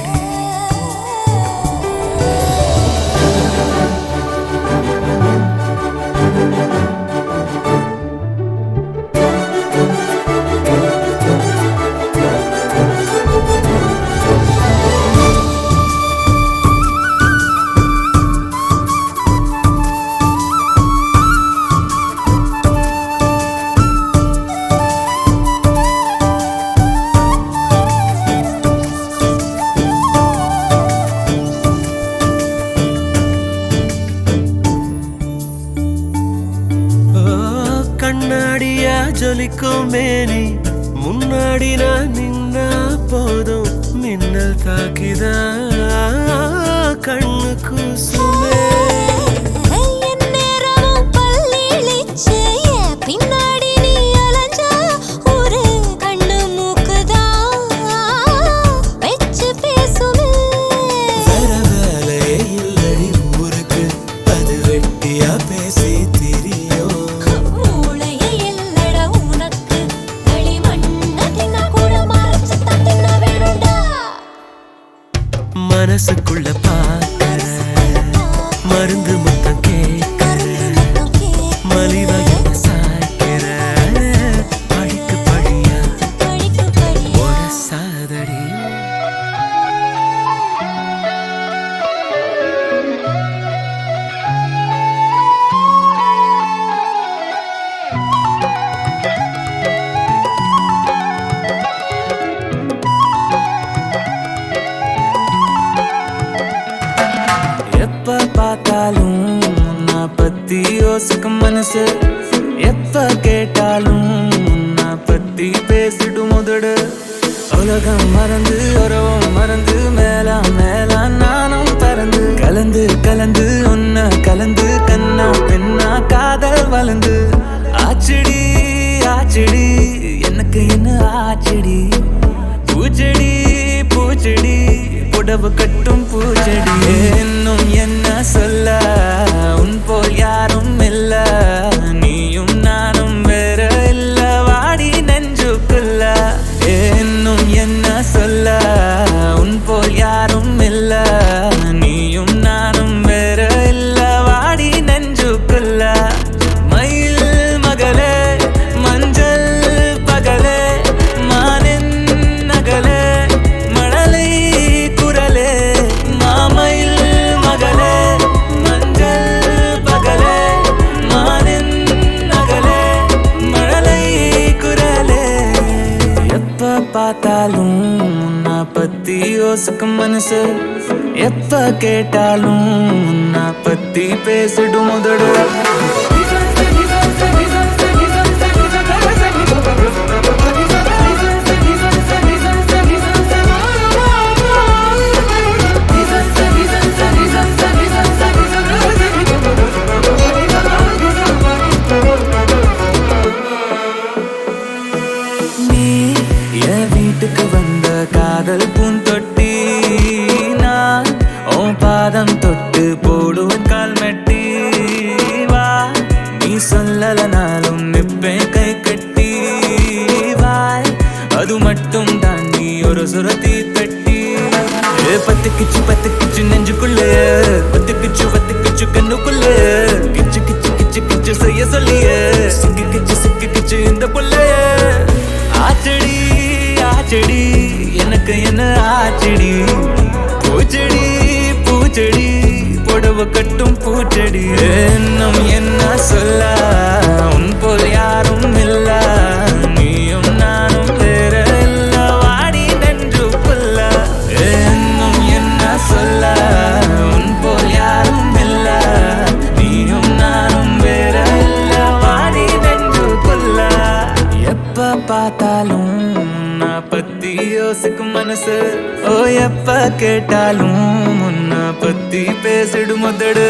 கண்ணாடியா ஜொலிக்கும் மேனி முன்னாடி நான் நின்னா போதும் மின்னல் தாக்கிதா கண்ணு கூசுமே எந்நேரமும் பல்லிழிச்சு என் பின்னாடி நீ அலைஞ்சா ஒரு கண்ணு மூக்குதான் வெச்சு பேசுமே வேற வேலையே இல்லடி ஊருக்கு அது வெட்டியா பேசி திரியும் மூளையே இல்லடா உனக்கு களிமண்ண தின்னா கூட மறைச்சு தின்ன வேணும்டா மனசுக்குள்ள பார்க்கிற மருந்து மொத்தம் கேட்கிற மலிவா என்ன சாய்க்கிற பழிக்கு பழியா ஒரு சாதடி எப்ப பார்த்தாலும் உன்னை பத்தி யோசிக்கும் மனசு எப்ப கேட்டாலும் உன்னை பத்தி பேசிடும் முதடு உலகம் மறந்து உறவும் மறந்து மேலா மேலா நானும் பறந்து கலந்து கலந்து உன்னை கலந்து கண்ணா பெண்ணா காதல் வளர்ந்து ஆச்சடி ஆச்சடி எனக்கு என்ன ஆச்சடி பூச்செடி பூச்செடி புடவு கட்டும் பூச்செடி இன்னும் என்ன சொல்ல உன் போல் யாரும் இல்ல நீயும் நானும் வேற இல்ல வாடி நெஞ்சுக்குள்ள இன்னும் என்ன சொல்ல உன் போல் யாரும் இல்ல நீயும் நானும் வேற இல்ல வாடி நெஞ்சுக்குள்ள மயில் மகளே மஞ்சள் பகலே மானின் நகலே மழலை குரலே மாமயில் மகளே பார்த்தாலும் உன்னை பத்தி யோசிக்கும் மனசு எப்ப கேட்டாலும் உன்னை பத்தி பேசிடும் முதடு வீட்டுக்கு வந்த காதல் பூந்தொட்டி நான் உன் பாதம் தொட்டு போடுவேன் கால் மெட்டி வா நீ சொல்லலனாலும் நிப்பேன் கை கட்டி வாய் அது மட்டும் தாண்டி ஒரு சுரத்தி பெட்டி பத்துக்கிச்சு நெஞ்சுக்குள்ள பத்துக்கிச்சு கண்ணுக்குள்ள கிச்சு கிச்சு கிச்சு கிச்சு செய்ய சொல்லிய சிக்கிச்சு இந்த புள்ள ஆச்சடி ஆச்சடி எனக்கு என்ன ஆச்சடி பூச்செடி புடவ கட்டும் பூச்செடி இன்னும் என்ன சொல்ல உன் போல் யாரும் இல்ல நீயும் நானும் வேற இல்ல வாடி நன்று புல்ல இன்னும் என்ன சொல்ல உன் போல் யாரும் இல்ல நீயும் நானும் வேற இல்ல வாடி நன்று புல்ல எப்ப பார்த்தாலும் பத்தி யோசிக்கும் மனசு ஓ எப்ப கேட்டாலும் உன்னை பத்தி பேசிடும் முதடு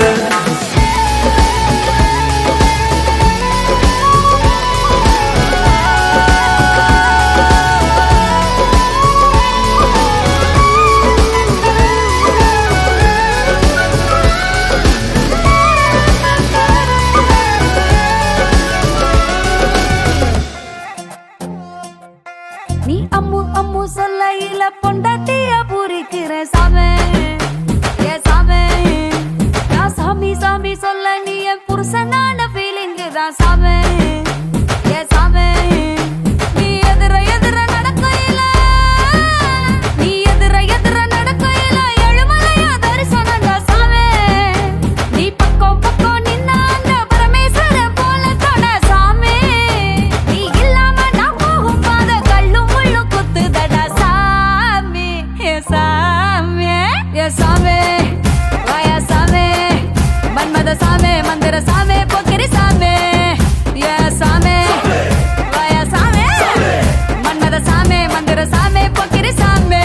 நீ அம்மு அம்மு சொல்லையில பொண்டாட்டிய பூரிக்கிற சாமே ஏ சாமே நான் சாமி சாமி சொல்ல நீ என் புருஷனான ஃபீலிங் தான் சாமே ஏ சாமே நீ எதிர நடக்கையில எழுமலையா தரிசனம் தான் சாமே நீ பக்கம் நின்ன அந்த பரமேஸ்வர போல தொட சாமே நீ இல்லாம நான் போகும் பாத கல்லும் முள்ளும் குத்துதடா சாமி ஏ சாமி ஏ சாமி வாயா சாமி மன்மத சாமி மந்திர சாமி பொக்கிரி சாமி ஏ சாமி வாயா சாமி மன்மத சாமி மந்திர சாமி பொக்கிரி சாமி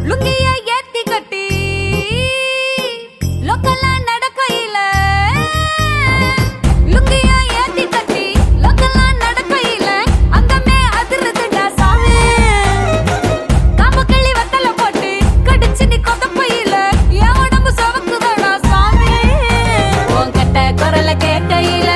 லுங்கிய ஏத்தி கட்டி லோக்கலா நடக்கையில லுங்கிய ஏத்தி கட்டி லோக்கலா நடக்கையில அங்கமே அதிருதுடா சாமி காமக்கிளி வத்தல போட்டு கடிச்சு நீ கொதப்பையில என் உடம்பு சவக்குதடா சாமி உன் கட்ட குரல கேட்கையில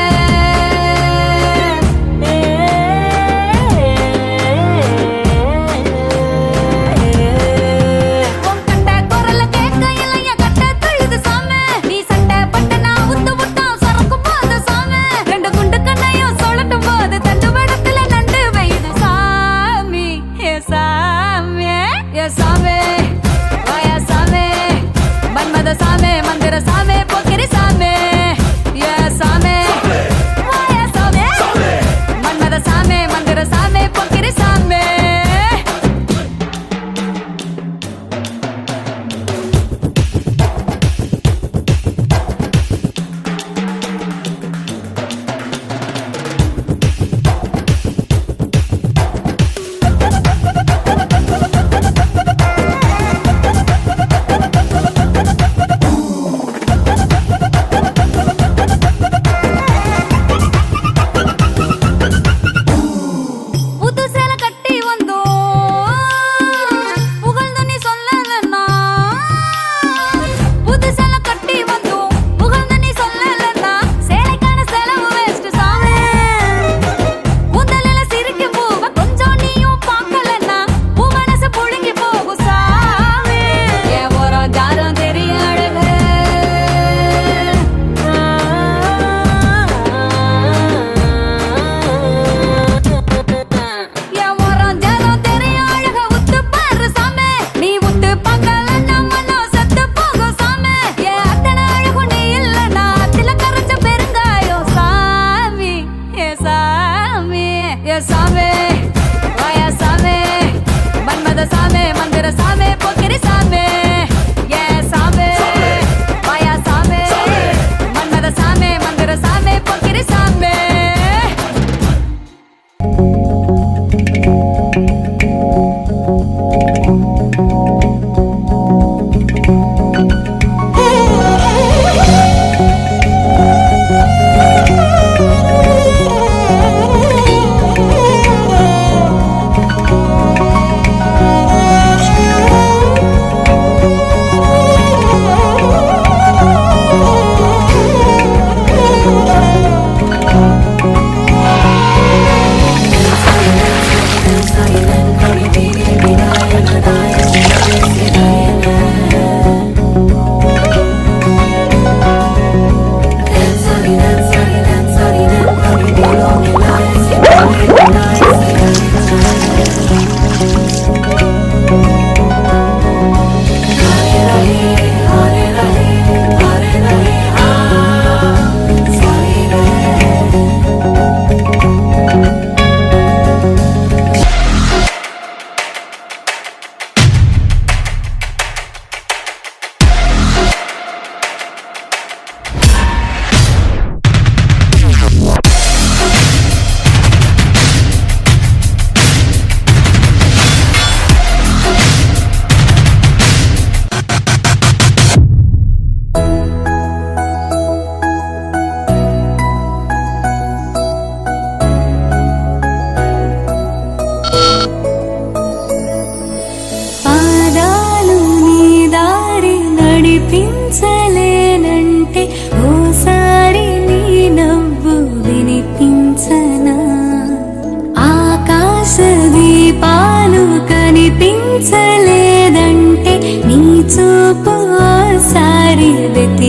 சாமி மந்திர சாமி பொக்கிரி சாமி ஏ சாமி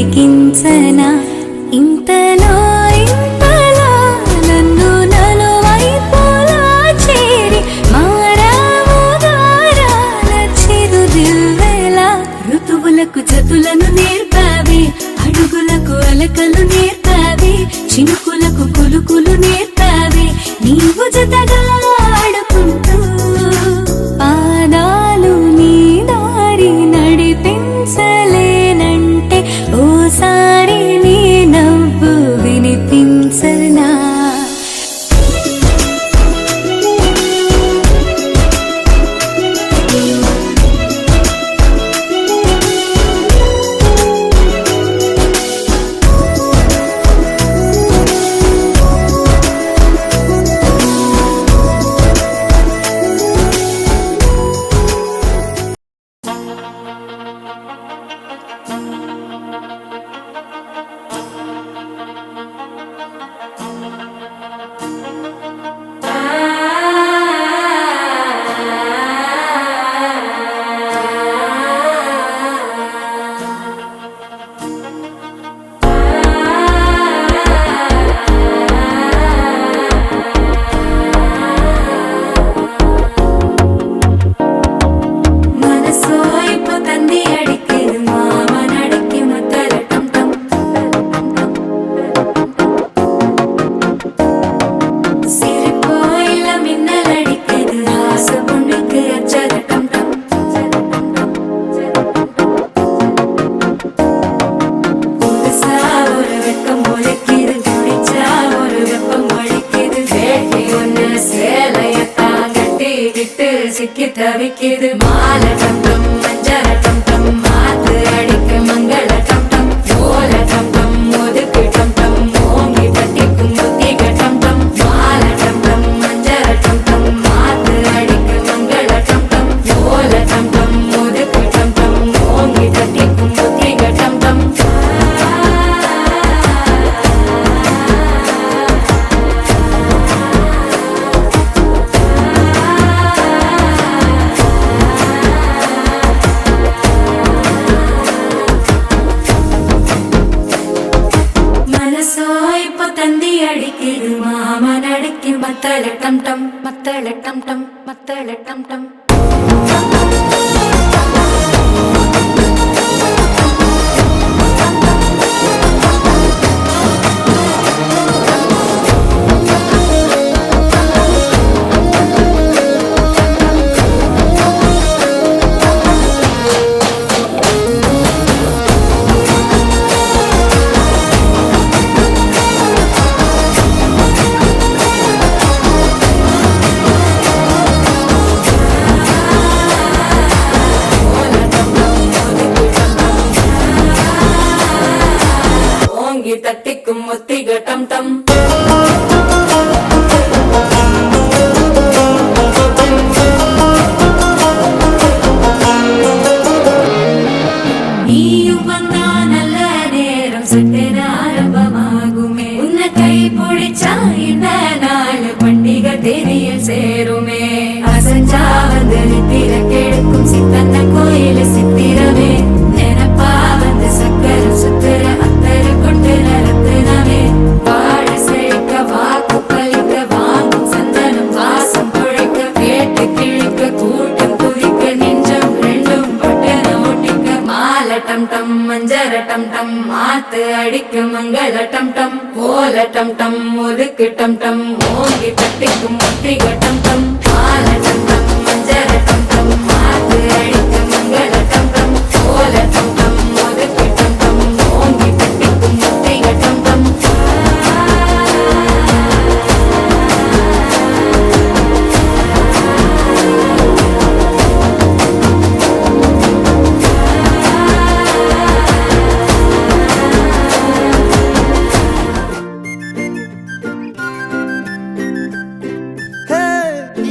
పలికించనా ఇంతలో ఇంతలా నన్ను నలువైపులా చేరి మారావు దారాల చిరుదివ్వెలా ఋతువులకు జతులను నేర్పావి అడుగులకు అలకలు నేర్పావి చినుకులకు కులుకులు నేర్పావి నీవు జతగా ఆడుకుంటూ పాదాలు నీ దారి నడిపించలేనంటే ఓసారి నీ నవ్వు వినిపించనా சிக்கி தவிக்குது மாலை டம்டம் மஞ்சள டம்டம் மாத்து அடிக்க மங்கள டம்டம் ஓல டம்டம் ஒதுக்கு டம்டம் ஓங்கி தட்டிக்கும் புத்திக டம்டம் மாலை டம்டம் மஞ்சள டம்டம் மாத்து அடிக்க மங்கள டம்டம் ஓல டம்டம் ஒதுக்கு டம்டம் ஓங்கி தட்டிக்கும் புத்திக டம்டம் அடிக்குது மாமன் அடிக்கு மத்தள டம் டம் மத்தள டம் டம் மத்தள டம் டம் தட்டிக்கும் முத்திக டம் டம் நீயும் வந்தா நல்ல நேரம் சட்டென ஆரம்பமாகுமே உன்னை கை பிடிச்சா இந்த நாள் பண்டிகை தேதியில் சேருமே அசஞ்சா வந்து நித்திர கெடுக்கும் சித்தன்ன கோயில சித்திரமே நினப்பா வந்து சக்கர சுத்திர அத்தர கொண்டு நடத்துனவே வாழ செழிக்க வாக்கு பலிக்க வாங்கும் சந்தனம் வாசம் குழைக்க கேட்டு கிழிக்க கூட்டம் குதிக்க நெஞ்சம் ரெண்டும் பட்டன ஒட்டிக்க மாலை டம் டம் மஞ்சர டம் டம் மாத்து அடிக்க மங்கள டம் டம் கோல டம் டம் ஒதுக்கு டம் டம் ஓங்கி தட்டிக்கும் முத்திக டம் டம் மாலை டம் டம் மஞ்சர டம் டம் மாத்து அடிக்க மங்கள டம் டம் கோல டம் டம் ஒதுக்கு டம் டம் ஓங்கி தட்டிக்கும் முத்திக டம் டம்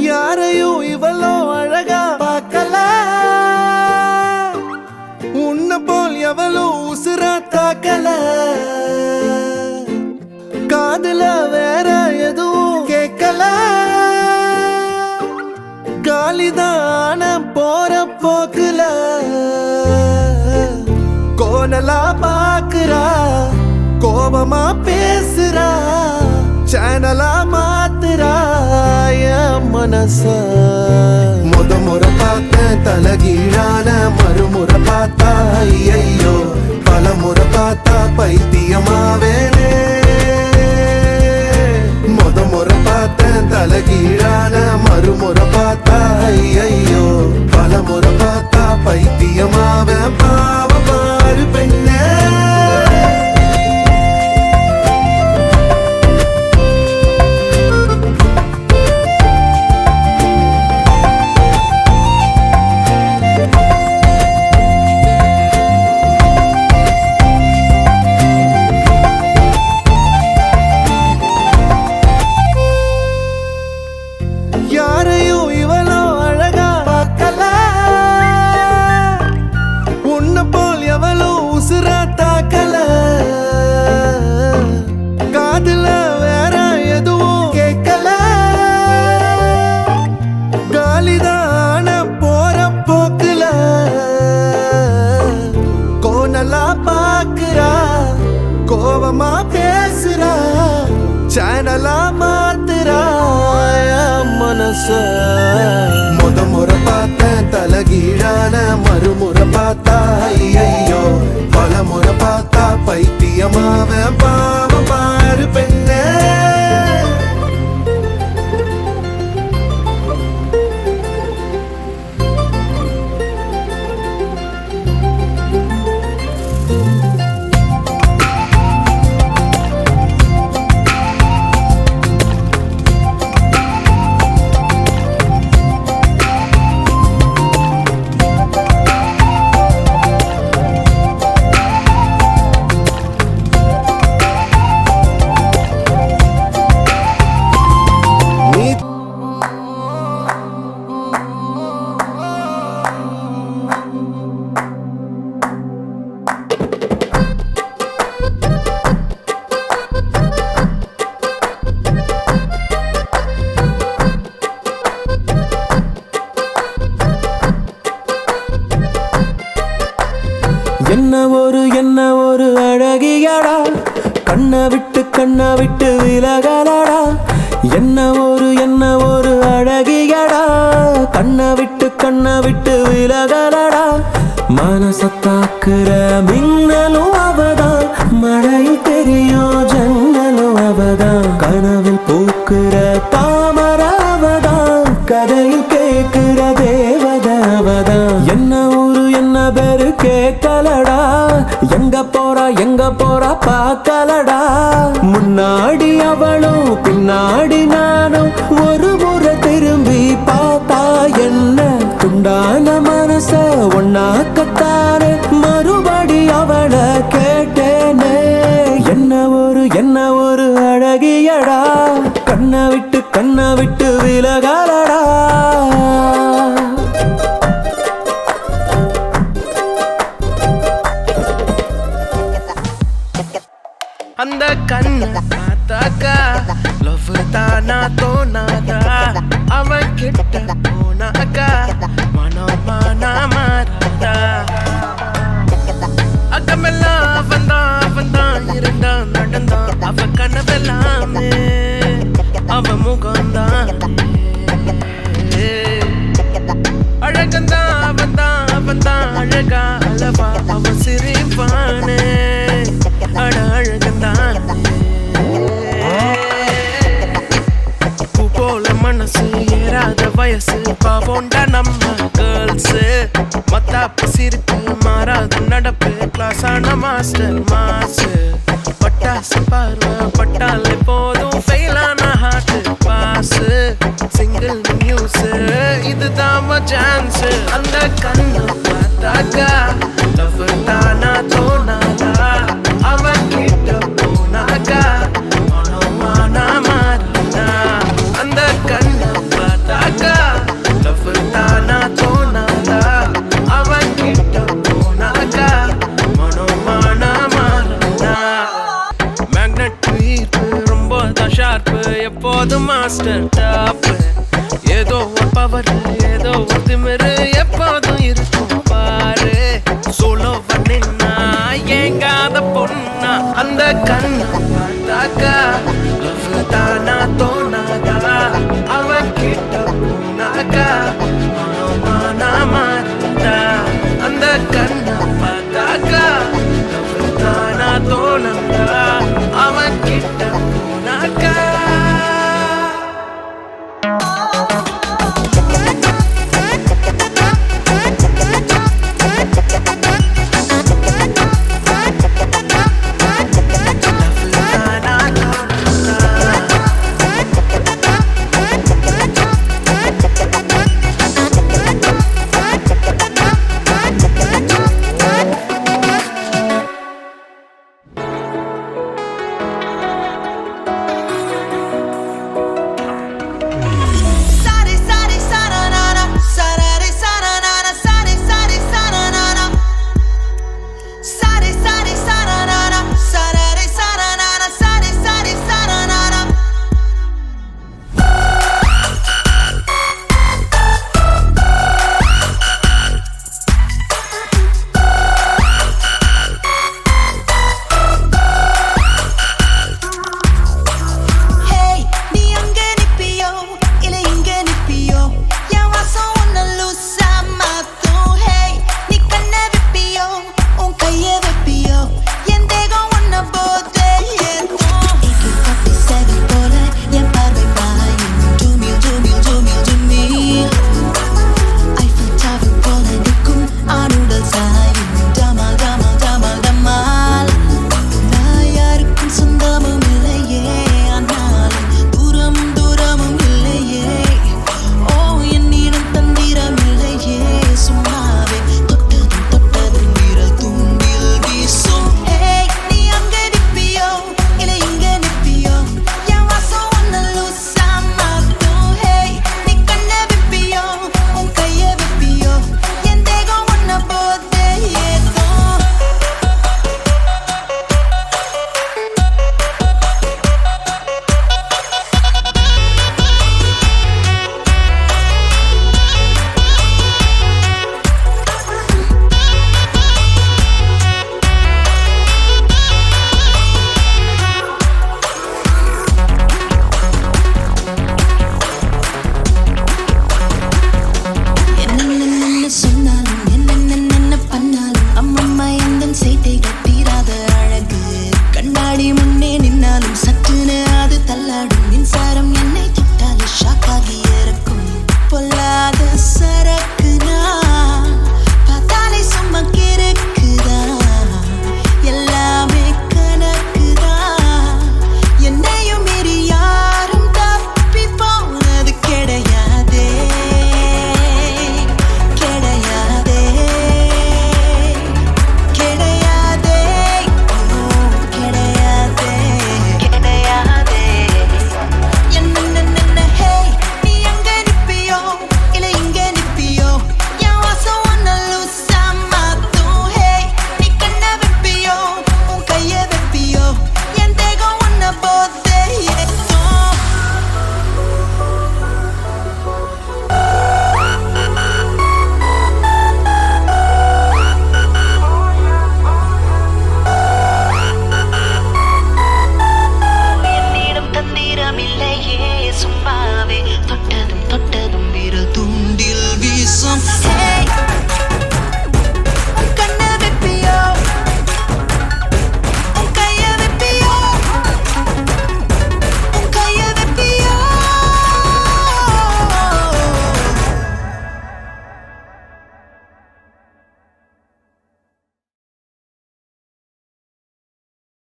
யாரையும் இவளோ அழகா பார்க்கல உன்னை போல் எவளோ உசுரா தாக்கல காதுல வேற எதுவும் கேட்கல காலிதான போற போக்குல கோல கோனலா பாக்குறா கோபமா பேசுறா சேனலா மாத்துறா என் மனச முறை பார்த்தேன் தலகீழான மறுமுறை பார்த்தா ஐயோ பல முறை பார்த்தா பைத்தியமாவேனே முறை பார்த்தேன் தலகீழான மறுமுறை பார்த்தா ஐயோ பல முறை பார்த்தா பைத்தியமாவேன் பாவ பாரு பெண்ணே யாரையும் இவளோ அழகா பார்க்கல உன்னை போல் எவளோ உசுரா தாக்கல காதுல வேற எதுவும் கேட்கல காலிதான போற போக்குல கோனலா பாக்குறா கோபமா பேசுறா சேனலா மாத்துறா மனச முறை பார்த்தேன் தலகீழான மறுமுறை பார்த்தா ஐயோ பல முறை பார்த்தா பைத்தியமாவேன் பாவ பாரு பெண்ணே என்ன ஒரு அழகியடா கண்ணை விட்டு விலகலடா என்ன ஒரு அழகியடா கண்ணை விட்டு விலகலடா மனசத்தாக்குற மின்னலும் அவதான் மழையில் தெரியும் ஜன்னலும் அவதான் கனவில் பூக்குற தாமர அவதான் கதையில் கேட்கிற தேவதாவதான் என்ன பேரு கேட்கலடா எங்க போறா பார்க்கலடா முன்னாடி அவளும் பின்னாடி நானும் ஒரு முறை திரும்பி பார்த்தா என்ன துண்டான மனச ஒன்னாக்கத்தானே மறுபடி அவளை கேட்டேனே என்ன ஒரு அழகியடா கண்ணை விட்டு விலகலடா அந்த கண்ண பார்த்தாக்கா லவ் தானா தோணாதா அவன் கிட்ட போனாக்கா மனமானா மாறாதா அக்கமெல்லாம் அவன்தான் இருந்தான் நடந்தான் அவ கனவெல்லாமே அவ முகம்தான் அழகந்தான் அவன்தான் அழகா அளவா அவ சிரிப்பானே அழகந்தான் பூ போல மனசு ஏறாத வயசு பாவோண்டா நம்ம கேர்ள்ஸ் மத்தாப்பு சிரிப்பு மாறாத நடப்பு கிளாஸான மாஸ்டர் மாசு பட்டாசு பார்வை பட்டாலே போதும் ஃபெயிலான ஹார்ட் பாஸ் சிங்கிள் நியூஸ் இதுதான் சான்ஸ் அந்த கண்ணு பார்த்தாக்கா லவ் தானா தோணாதா அவன் கிட்ட போனாக்கா மனமானா மாறாதா அந்த கண்ணு பார்த்தாக்கா லவ் தானா தோணாதா அவன் கிட்ட போனாக்கா மனமானா மாறாதா மேக்னெட் ஈர்ப்பு ரொம்ப தான் ஷார்ப்பு எப்போதும் மாஸ்டர் டாப் ஏதோ ஒரு பவர் ஏதோ ஒரு திமிரு எப்போதும் இருக்கும் பாரு சோலோ பண்ணினா love தானா தோ